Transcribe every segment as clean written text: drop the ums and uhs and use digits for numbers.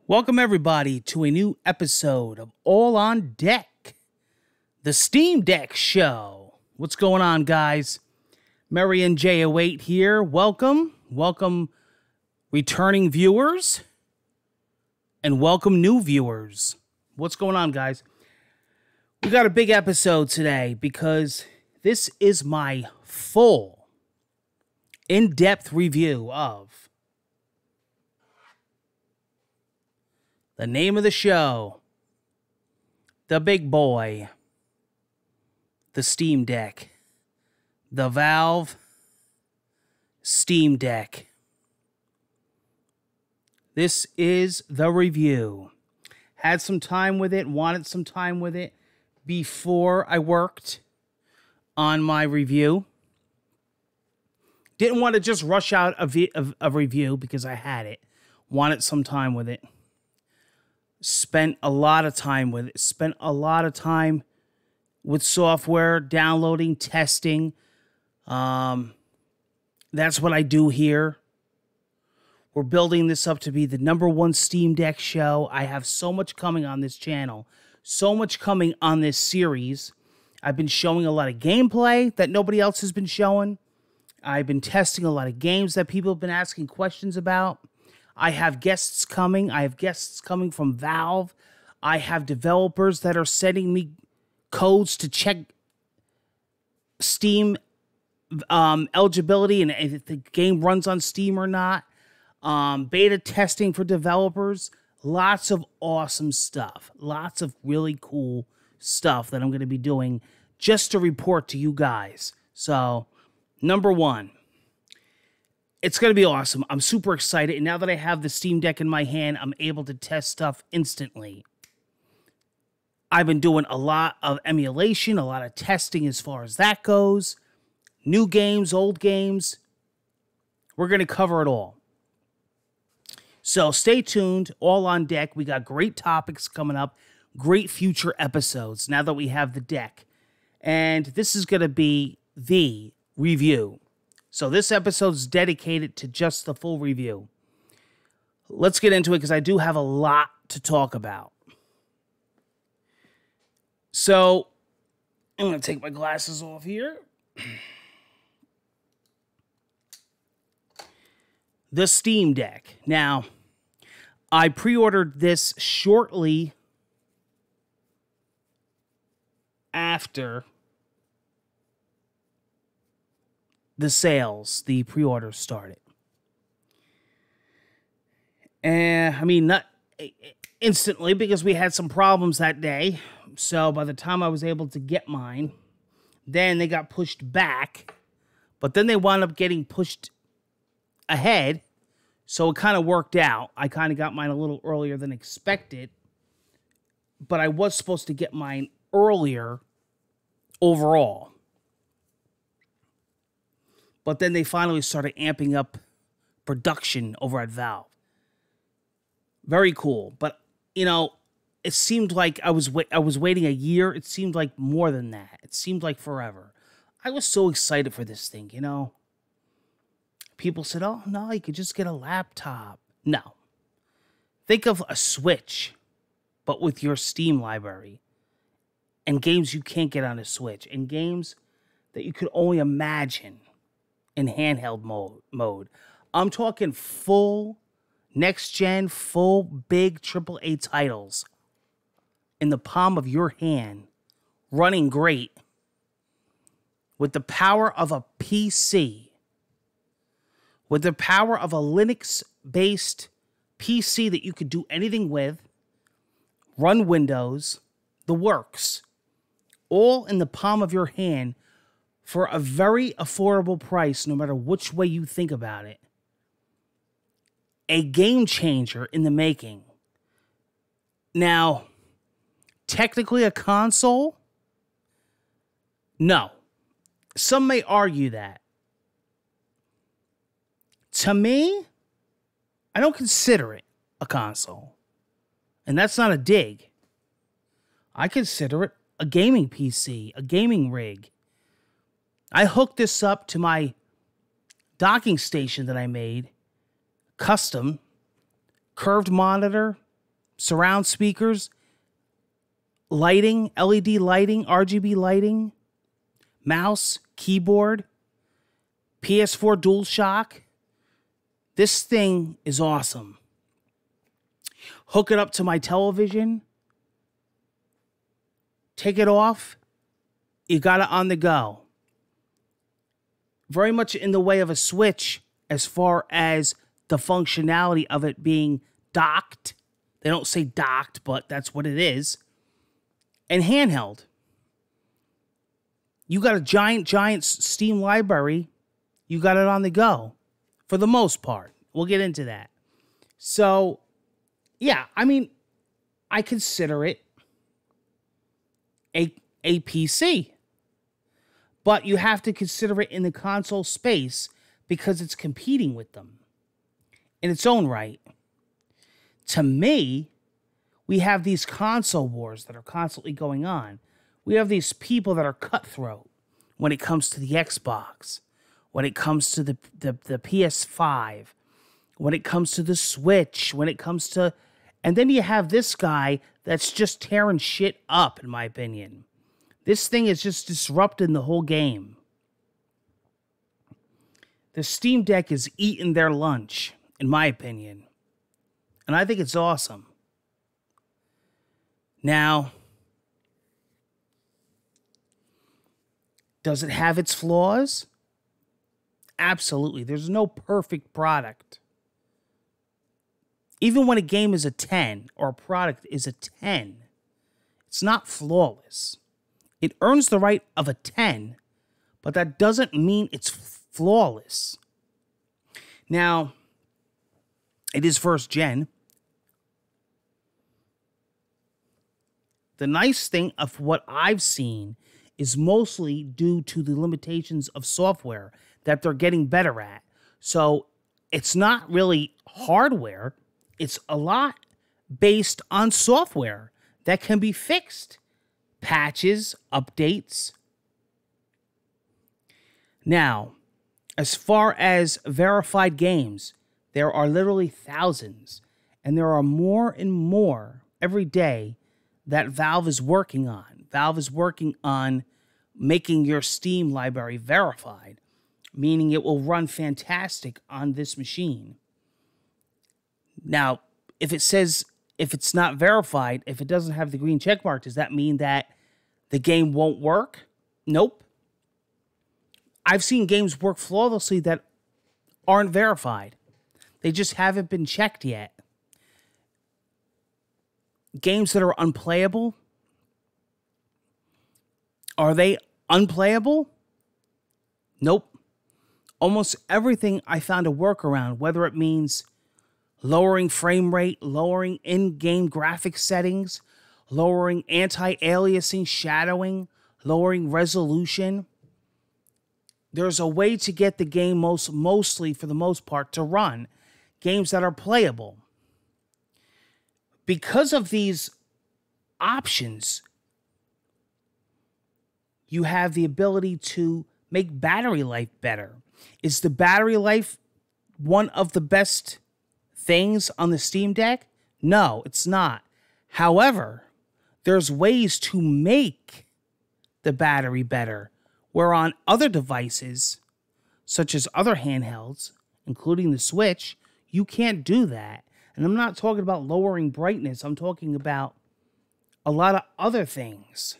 Welcome, everybody, to a new episode of All on Deck, the Steam Deck Show. What's going on, guys? Mary and J08 here. Welcome, returning viewers, and welcome new viewers. What's going on, guys? We got a big episode today because this is my full, in-depth review of the name of the show, the big boy, the Steam Deck, the Valve Steam Deck. This is the review. Had some time with it, wanted some time with it before I worked on my review. Didn't want to just rush out a review because I had it. Wanted some time with it. Spent a lot of time with it. Spent a lot of time with software, downloading, testing. That's what I do here. We're building this up to be the #1 Steam Deck show. I have so much coming on this channel. So much coming on this series. I've been showing a lot of gameplay that nobody else has been showing. I've been testing a lot of games that people have been asking questions about. I have guests coming. I have guests coming from Valve. I have developers that are sending me codes to check Steam eligibility and if the game runs on Steam or not. Beta testing for developers. Lots of awesome stuff. Lots of really cool stuff that I'm going to be doing just to report to you guys. So, #1. It's going to be awesome. I'm super excited. And now that I have the Steam Deck in my hand, I'm able to test stuff instantly. I've been doing a lot of emulation, a lot of testing as far as that goes. New games, old games. We're going to cover it all. So stay tuned. All on deck. We got great topics coming up. Great future episodes now that we have the deck. And this is going to be the review. So this episode is dedicated to just the full review. Let's get into it because I do have a lot to talk about. So I'm going to take my glasses off here. The Steam Deck. Now, I pre-ordered this shortly after the sales, the pre-orders started. And I mean, not instantly because we had some problems that day. So by the time I was able to get mine, then they got pushed back. But then they wound up getting pushed ahead. So it kind of worked out. I kind of got mine a little earlier than expected. But I was supposed to get mine earlier overall. But then they finally started amping up production over at Valve. Very cool. But, you know, it seemed like I was waiting a year. It seemed like more than that. It seemed like forever. I was so excited for this thing, you know. People said, oh, no, you could just get a laptop. No. Think of a Switch, but with your Steam library. And games you can't get on a Switch. And games that you could only imagine in handheld mode. I'm talking full next-gen, full big AAA titles in the palm of your hand, running great with the power of a PC, with the power of a Linux-based PC that you could do anything with, run Windows, the works, all in the palm of your hand, for a very affordable price, no matter which way you think about it. A game changer in the making. Now, technically a console? No. Some may argue that. To me, I don't consider it a console. And that's not a dig. I consider it a gaming PC, a gaming rig. I hooked this up to my docking station that I made, custom, curved monitor, surround speakers, lighting, LED lighting, RGB lighting, mouse, keyboard, PS4 DualShock. This thing is awesome. Hook it up to my television. Take it off. You got it on the go. Very much in the way of a Switch as far as the functionality of it being docked. They don't say docked, but that's what it is. And handheld. You got a giant Steam library. You got it on the go. For the most part. We'll get into that. So, yeah, I mean, I consider it a PC. But you have to consider it in the console space because it's competing with them in its own right. To me, we have these console wars that are constantly going on. We have these people that are cutthroat when it comes to the Xbox, when it comes to the PS5, when it comes to the Switch, when it comes to... And then you have this guy that's just tearing shit up, in my opinion. This thing is just disrupting the whole game. The Steam Deck is eating their lunch, in my opinion. And I think it's awesome. Now, does it have its flaws? Absolutely. There's no perfect product. Even when a game is a 10 or a product is a 10, it's not flawless. It earns the right of a 10, but that doesn't mean it's flawless. Now, it is first gen. The nice thing of what I've seen is mostly due to the limitations of software that they're getting better at. So it's not really hardware. It's a lot based on software that can be fixed. Patches, updates. Now, as far as verified games, there are literally thousands, and there are more and more every day that Valve is working on. Valve is working on making your Steam library verified, meaning it will run fantastic on this machine. Now, if it's not verified, if it doesn't have the green check mark, does that mean that the game won't work? Nope. I've seen games work flawlessly that aren't verified. They just haven't been checked yet. Games that are unplayable, are they unplayable? Nope. Almost everything I found a workaround, whether it means lowering frame rate, lowering in-game graphic settings, lowering anti-aliasing, shadowing, lowering resolution. There's a way to get the game mostly, for the most part, to run games that are playable. Because of these options, you have the ability to make battery life better. Is the battery life one of the best things on the Steam Deck? No, it's not. However, there's ways to make the battery better, where on other devices, such as other handhelds, including the Switch, you can't do that. And I'm not talking about lowering brightness. I'm talking about a lot of other things.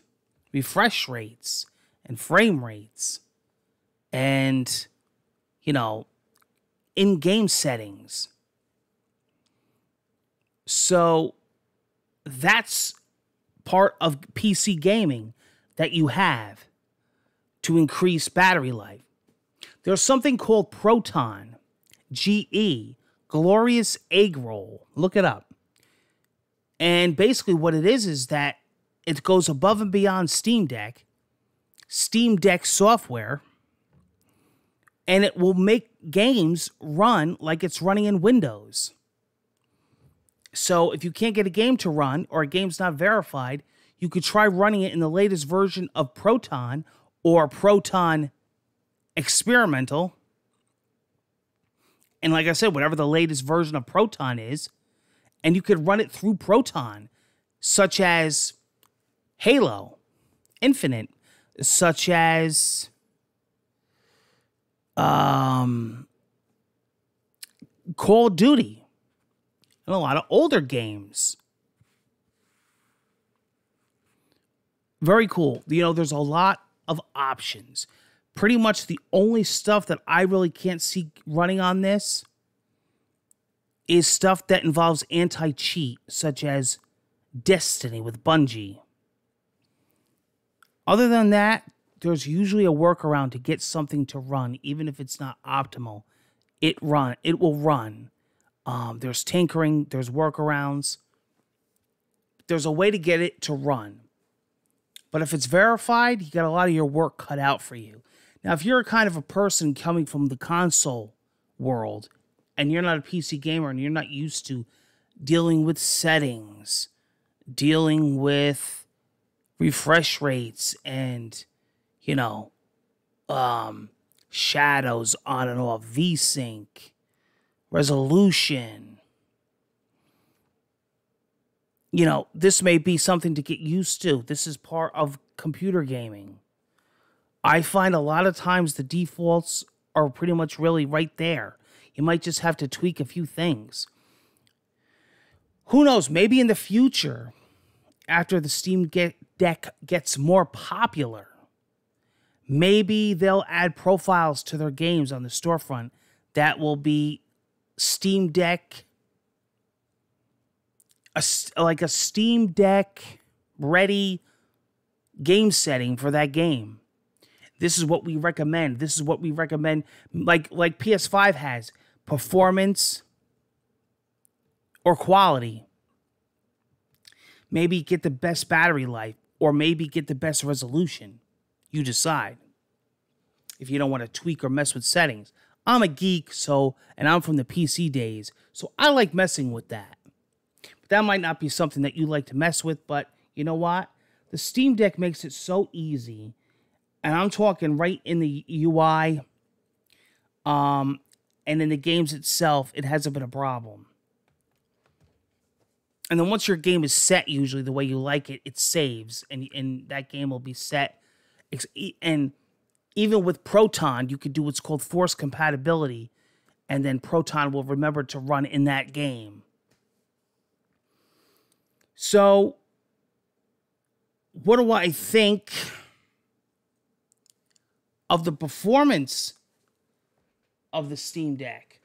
Refresh rates and frame rates and, in-game settings. So that's part of PC gaming that you have to increase battery life. There's something called ProtonGE, Glorious Egg Roll. Look it up. And basically what it is that it goes above and beyond Steam Deck software, and it will make games run like it's running in Windows. So if you can't get a game to run, or a game's not verified, you could try running it in the latest version of Proton or Proton Experimental. And like I said, whatever the latest version of Proton is, and you could run it through Proton, such as Halo Infinite, such as Call of Duty, and a lot of older games. Very cool. You know, there's a lot of options. Pretty much the only stuff that I really can't see running on this is stuff that involves anti-cheat, such as Destiny with Bungie. Other than that, there's usually a workaround to get something to run, even if it's not optimal. It will run. There's tinkering, there's workarounds. There's a way to get it to run. But if it's verified, you got a lot of your work cut out for you. Now, if you're a kind of a person coming from the console world, and you're not a PC gamer, and you're not used to dealing with settings, dealing with refresh rates, and, you know, shadows on and off, VSync, resolution, you know, this may be something to get used to. This is part of computer gaming. I find a lot of times the defaults are pretty much really right there. You might just have to tweak a few things. Who knows? Maybe in the future, after the Steam Deck gets more popular, maybe they'll add profiles to their games on the storefront that will be Steam Deck, like a Steam Deck ready game setting for that game. This is what we recommend. This is what we recommend. Like PS5 has performance or quality. Maybe get the best battery life, or maybe get the best resolution. You decide. If you don't want to tweak or mess with settings. I'm a geek, and I'm from the PC days, so I like messing with that. But that might not be something that you like to mess with, but you know what? The Steam Deck makes it so easy, and I'm talking right in the UI, and in the games itself, it hasn't been a problem. And then once your game is set, usually the way you like it, it saves, and that game will be set. And even with Proton, you could do what's called forced compatibility, and then Proton will remember to run in that game. So, what do I think of the performance of the Steam Deck?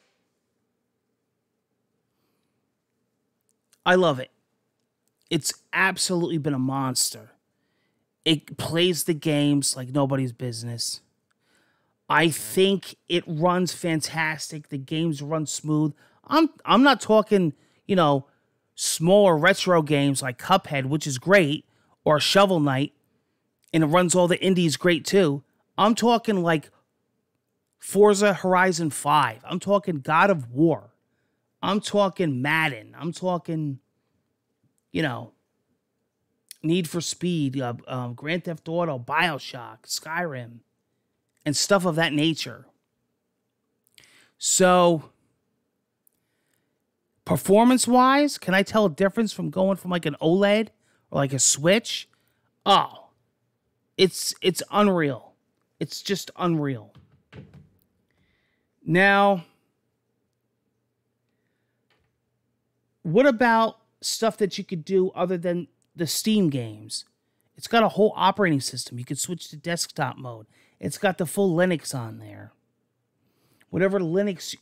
I love it. It's absolutely been a monster. It plays the games like nobody's business. I think it runs fantastic. The games run smooth. I'm not talking, you know, smaller retro games like Cuphead, which is great, or Shovel Knight, and it runs all the indies great too. I'm talking like Forza Horizon 5. I'm talking God of War. I'm talking Madden. I'm talking, you know, Need for Speed, Grand Theft Auto, BioShock, Skyrim, and stuff of that nature. So, performance-wise, can I tell a difference from going from like an OLED or like a Switch? Oh, it's unreal. It's just unreal. Now, what about stuff that you could do other than the Steam games? It's got a whole operating system. You could switch to desktop mode. It's got the full Linux on there. Whatever Linux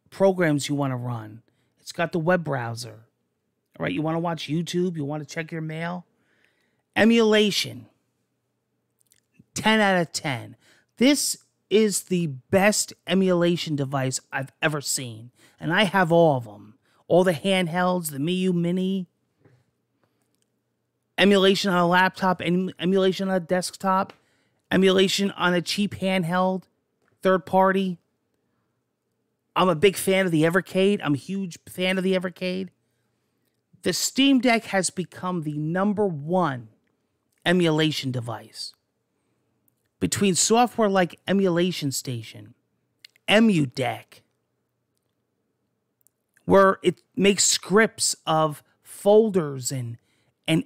programs you want to run. It's got the web browser. All right, you want to watch YouTube? You want to check your mail? Emulation. 10 out of 10. This is the best emulation device I've ever seen. And I have all of them. All the handhelds, the Miu Mini, emulation on a laptop, emulation on a desktop, emulation on a cheap handheld, third party. I'm a big fan of the Evercade. I'm a huge fan of the Evercade. The Steam Deck has become the #1 emulation device. Between software like Emulation Station, EmuDeck, where it makes scripts of folders and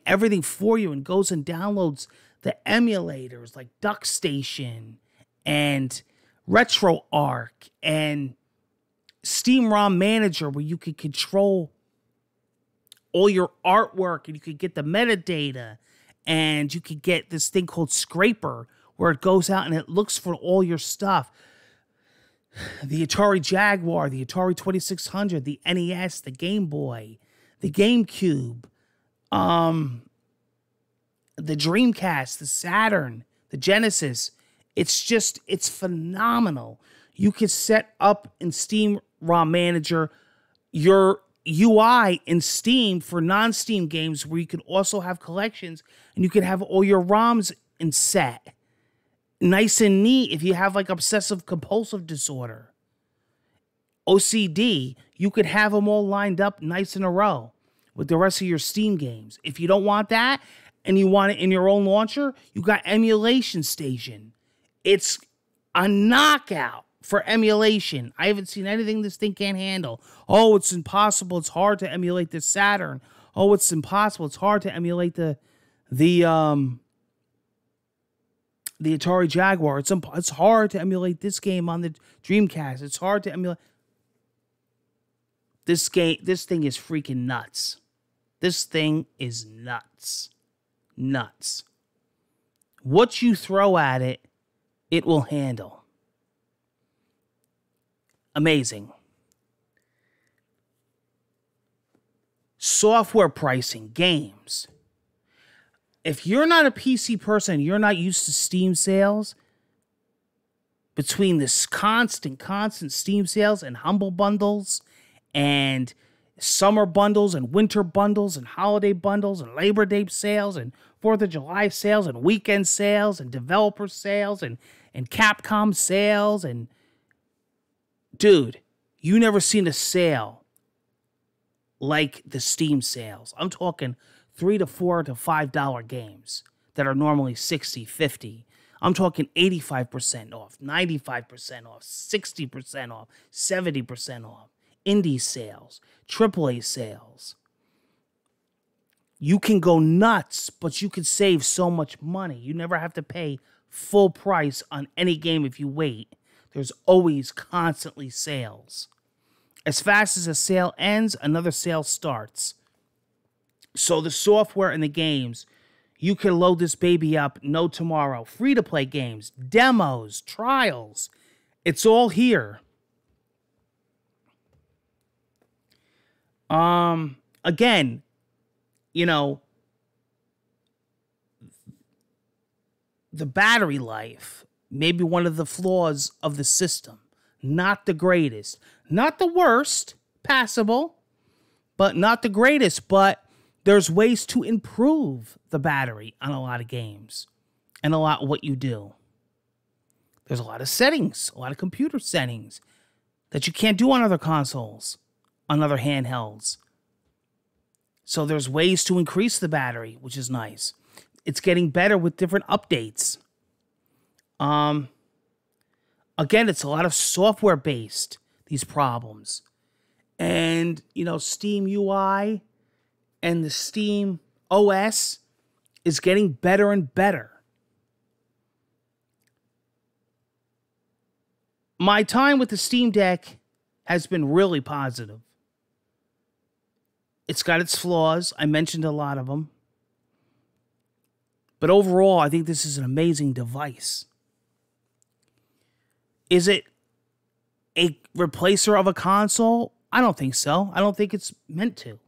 everything for you, and goes and downloads the emulators like DuckStation and RetroArch and Steam ROM Manager, where you could control all your artwork and you could get the metadata, and you could get this thing called Scraper, where it goes out and it looks for all your stuff. The Atari Jaguar, the Atari 2600, the NES, the Game Boy, the GameCube, the Dreamcast, the Saturn, the Genesis. It's phenomenal. You can set up in Steam ROM Manager your UI in Steam for non-Steam games, where you can also have collections, and you can have all your ROMs in set. Nice and neat if you have like obsessive compulsive disorder, OCD, you could have them all lined up nice in a row with the rest of your Steam games. If you don't want that and you want it in your own launcher, you got Emulation Station. It's a knockout for emulation. I haven't seen anything this thing can't handle. Oh, it's impossible. It's hard to emulate the Saturn. Oh, it's impossible. It's hard to emulate the Atari Jaguar. It's hard to emulate this game on the Dreamcast. It's hard to emulate this game. This thing is freaking nuts. This thing is nuts. Nuts. What you throw at it, it will handle. Amazing. Software pricing, games. If you're not a PC person, you're not used to Steam sales, between this constant Steam sales and Humble Bundles and summer bundles and winter bundles and holiday bundles and Labor Day sales and 4th of July sales and weekend sales and developer sales and Capcom sales, and dude, you never seen a sale like the Steam sales. I'm talking $3 to $4 to $5 games that are normally $60, $50. I'm talking 85% off, 95% off, 60% off, 70% off. Indie sales, AAA sales. You can go nuts, but you can save so much money. You never have to pay full price on any game if you wait. There's always constantly sales. As fast as a sale ends, another sale starts. So the software and the games, you can load this baby up no tomorrow. Free-to-play games, demos, trials. It's all here. Again, you know, the battery life may be one of the flaws of the system. Not the greatest. Not the worst. Passable. But not the greatest. But there's ways to improve the battery on a lot of games. And a lot of what you do. There's a lot of settings. A lot of computer settings that you can't do on other consoles. On other handhelds. So there's ways to increase the battery, which is nice. It's getting better with different updates. Again, it's a lot of software based, these problems. And, you know, Steam UI and the Steam OS is getting better and better. My time with the Steam Deck has been really positive. It's got its flaws. I mentioned a lot of them. But overall, I think this is an amazing device. Is it a replacer of a console? I don't think so. I don't think it's meant to.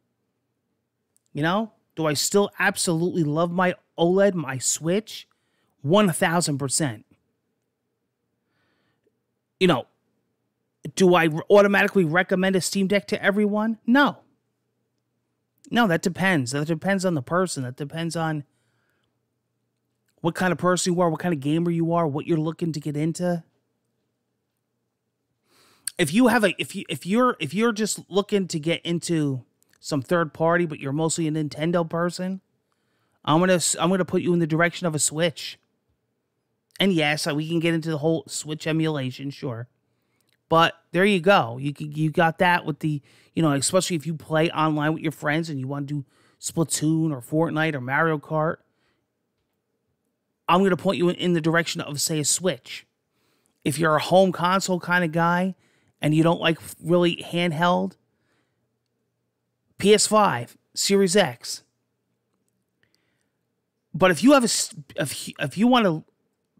You know? Do I still absolutely love my OLED, my Switch? 1,000%. You know, do I automatically recommend a Steam Deck to everyone? No. No, that depends. That depends on the person. That depends on what kind of person you are, what kind of gamer you are, what you're looking to get into. If you have if you're just looking to get into some third party, but you're mostly a Nintendo person, I'm gonna put you in the direction of a Switch. And yes, we can get into the whole Switch emulation, sure. But there you go. You got that with the, especially if you play online with your friends and you want to do Splatoon or Fortnite or Mario Kart. I'm going to point you in the direction of, say, a Switch. If you're a home console kind of guy and you don't like really handheld, PS5, Series X. But if you have if you want to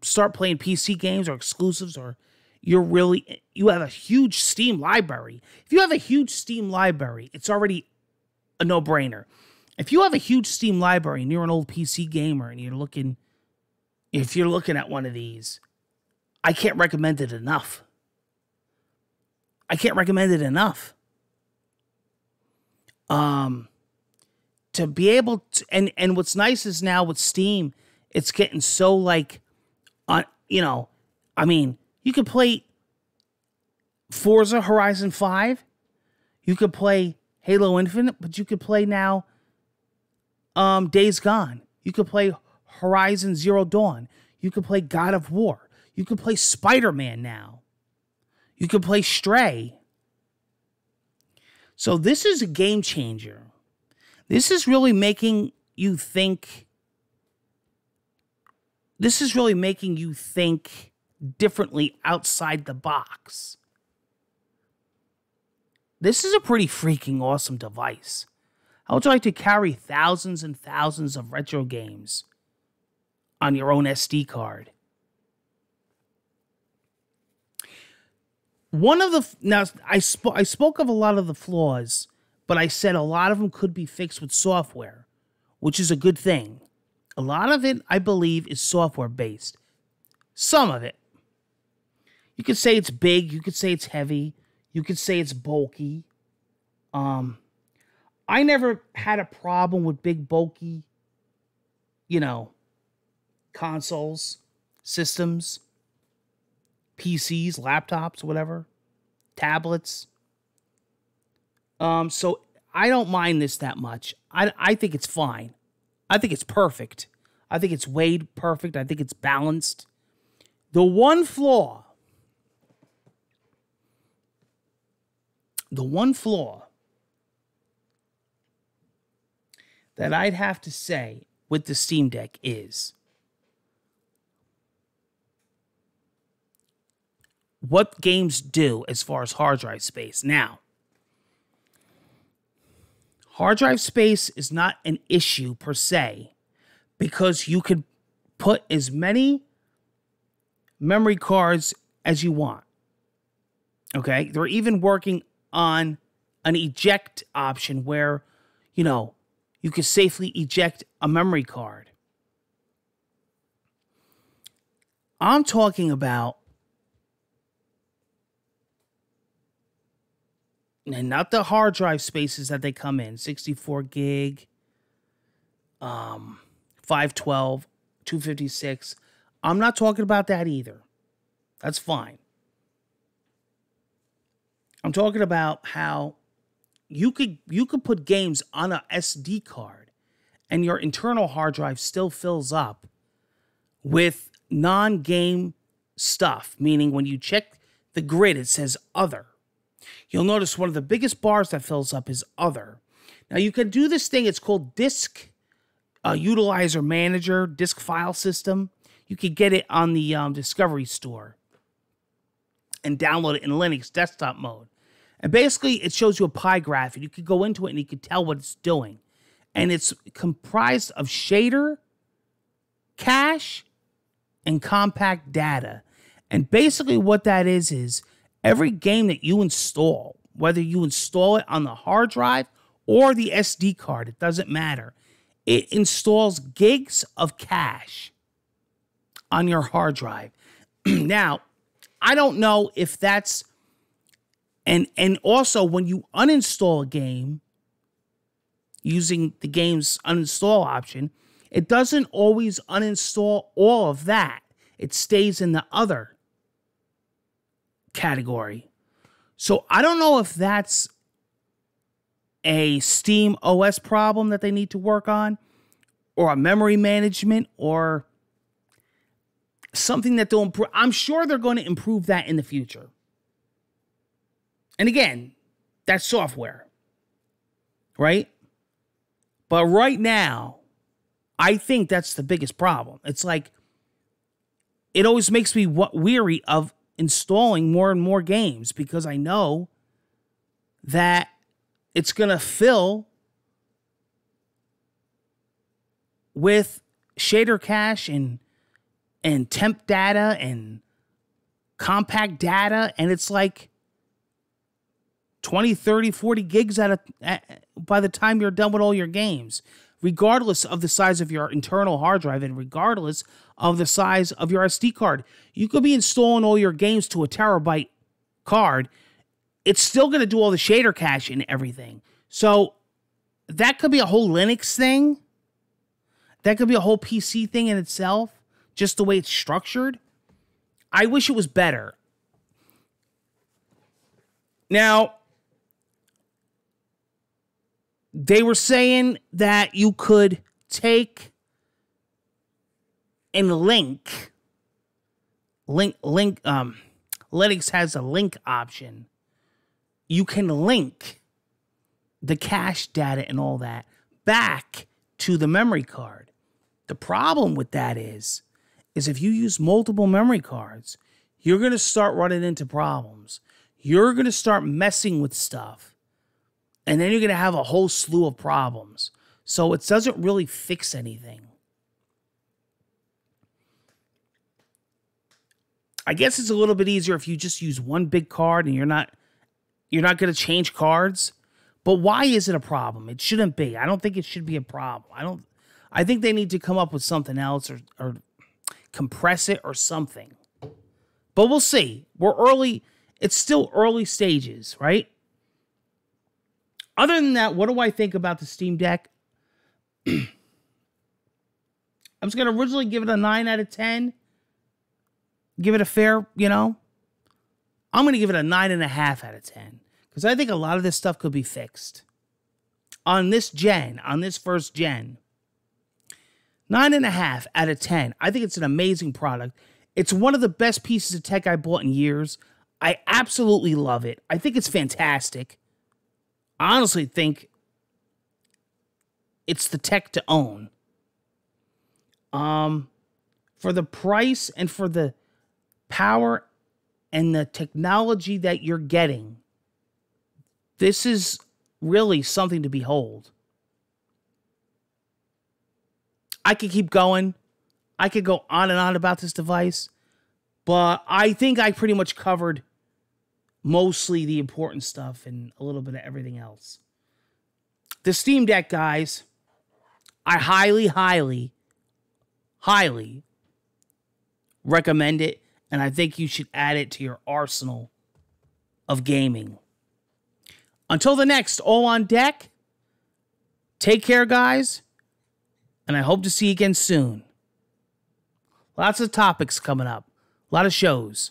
start playing PC games or exclusives, or you have a huge Steam library. If you have a huge Steam library, it's already a no-brainer. If you have a huge Steam library and you're an old PC gamer and if you're looking at one of these, I can't recommend it enough. To be able to, and what's nice is now with Steam, it's getting so you could play Forza Horizon 5, you could play Halo Infinite, but you could play now Days Gone. You could play Horizon Zero Dawn. You could play God of War. You could play Spider-Man now. You could play Stray. So this is a game changer. This is really making you think. This is really making you think differently outside the box. This is a pretty freaking awesome device. How would you like to carry thousands and thousands of retro games on your own SD card? I spoke of a lot of the flaws, but I said a lot of them could be fixed with software, which is a good thing. A lot of it, I believe, is software based. Some of it. You could say it's big, you could say it's heavy, you could say it's bulky. I never had a problem with big, bulky, consoles, systems, PCs, laptops, whatever, tablets. So I don't mind this that much. I think it's fine. I think it's perfect. I think it's weighed perfect. I think it's balanced. The one flaw that I'd have to say with the Steam Deck is what games do as far as hard drive space. Now, hard drive space is not an issue per se because you could put as many memory cards as you want. Okay? They're even working on an eject option where, you could safely eject a memory card. I'm talking about, and not the hard drive spaces that they come in, 64 gig, 512, 256. I'm not talking about that either. That's fine. I'm talking about how you could put games on a SD card and your internal hard drive still fills up with non-game stuff, meaning when you check the grid, it says other. You'll notice one of the biggest bars that fills up is other. Now, you can do this thing. It's called Disk Utilizer Manager, Disk File System. You could get it on the Discovery Store and download it in Linux desktop mode. And basically, it shows you a pie graph, and you could go into it, and you could tell what it's doing. And it's comprised of shader, cache, and compact data. And basically what that is every game that you install, whether you install it on the hard drive or the SD card, it doesn't matter. It installs gigs of cache on your hard drive. Now, I don't know if that's... And also, when you uninstall a game using the game's uninstall option, it doesn't always uninstall all of that. It stays in the other category. So I don't know if that's a Steam OS problem that they need to work on, or a memory management, or something that they'll improve. I'm sure they're going to improve that in the future. And again, that's software, right? But right now, I think that's the biggest problem. It's like, it always makes me weary of installing more and more games because I know that it's going to fill with shader cache and temp data and compact data, and it's like 20, 30, 40 gigs by the time you're done with all your games, regardless of the size of your internal hard drive and regardless of the size of your SD card. You could be installing all your games to a terabyte card. It's still going to do all the shader cache and everything. So that could be a whole Linux thing. That could be a whole PC thing in itself, just the way it's structured. I wish it was better. Now, they were saying that you could take and Linux has a link option. You can link the cache data and all that back to the memory card. The problem with that is if you use multiple memory cards, you're going to start running into problems. You're going to start messing with stuff. And then you're going to have a whole slew of problems. So it doesn't really fix anything. I guess it's a little bit easier if you just use one big card and you're not going to change cards. But why is it a problem? It shouldn't be. I don't think it should be a problem. I think they need to come up with something else or compress it or something. But we'll see. We're early. It's still early stages, right? Other than that, what do I think about the Steam Deck? I was going to originally give it a 9 out of 10. Give it a fair, I'm going to give it a 9.5 out of 10. Because I think a lot of this stuff could be fixed. On this first gen. 9.5 out of 10. I think it's an amazing product. It's one of the best pieces of tech I bought in years. I absolutely love it. I think it's fantastic. I honestly think it's the tech to own. For the price and for the power and the technology that you're getting, this is really something to behold. I could keep going. I could go on and on about this device, but I think I pretty much covered mostly the important stuff and a little bit of everything else. The Steam Deck, guys, I highly, highly, highly recommend it, and I think you should add it to your arsenal of gaming. Until the next All on Deck, take care, guys, and I hope to see you again soon. Lots of topics coming up. A lot of shows.